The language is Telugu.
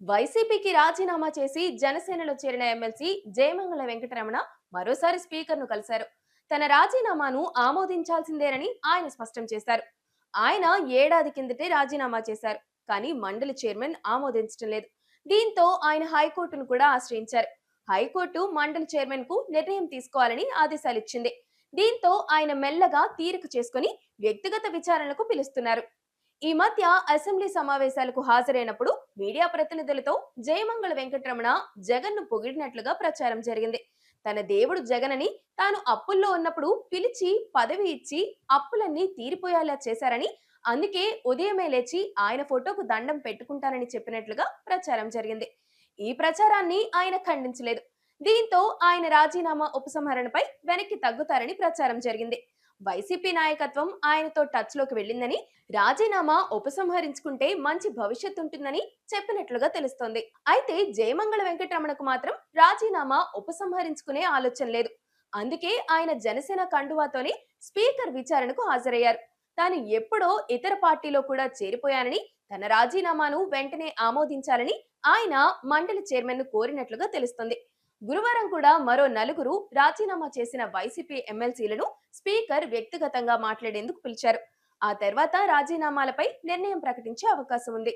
వైసీపీకి రాజీనామా చేసి జనసేనలో చేరిన ఎమ్మెల్సీ జయమంగళ వెంకటరమణ మరోసారి స్పీకర్ ను కలిశారు. తన రాజీనామాను ఆమోదించాల్సిందేనని ఆయన స్పష్టం చేశారు. ఆయన ఏడాది కిందటే రాజీనామా చేశారు, కానీ మండలి చైర్మన్ ఆమోదించడం లేదు. దీంతో ఆయన హైకోర్టును కూడా ఆశ్రయించారు. హైకోర్టు మండలి చైర్మన్ కు నిర్ణయం తీసుకోవాలని ఆదేశాలు ఇచ్చింది. దీంతో ఆయన మెల్లగా తీరిక చేసుకుని వ్యక్తిగత విచారణకు పిలుస్తున్నారు. ఈ మధ్య అసెంబ్లీ సమావేశాలకు హాజరైనప్పుడు మీడియా ప్రతినిధులతో జయమంగళ వెంకటరమణ జగన్ ను పొగిడినట్లుగా ప్రచారం జరిగింది. తన దేవుడు జగన్ అని, తాను అప్పుల్లో ఉన్నప్పుడు పిలిచి పదవి ఇచ్చి అప్పులన్నీ తీరిపోయేలా చేశారని, అందుకే ఉదయమే లేచి ఆయన ఫోటోకు దండం పెట్టుకుంటానని చెప్పినట్లుగా ప్రచారం జరిగింది. ఈ ప్రచారాన్ని ఆయన ఖండించలేదు. దీంతో ఆయన రాజీనామా ఉపసంహరణపై వెనక్కి తగ్గుతారని ప్రచారం జరిగింది. వైసీపీ నాయకత్వం ఆయనతో టచ్ లోకి వెళ్ళిందని, రాజీనామా ఉపసంహరించుకుంటే మంచి భవిష్యత్తు ఉంటుందని చెప్పినట్లుగా తెలుస్తోంది. అయితే జయమంగళ వెంకటరమణకు మాత్రం రాజీనామా ఉపసంహరించుకునే ఆలోచన లేదు. అందుకే ఆయన జనసేన కండువాతోనే స్పీకర్ విచారణకు హాజరయ్యారు. తాను ఎప్పుడో ఇతర పార్టీలో కూడా చేరిపోయానని, తన రాజీనామాను వెంటనే ఆమోదించాలని ఆయన మండలి చైర్మన్ ను కోరినట్లుగా తెలుస్తుంది. గురువారం కూడా మరో నలుగురు రాజీనామా చేసిన వైసీపీ ఎమ్మెల్సీలను స్పీకర్ వ్యక్తిగతంగా మాట్లాడేందుకు పిలిచారు. ఆ తర్వాత రాజీనామాలపై నిర్ణయం ప్రకటించే అవకాశం ఉంది.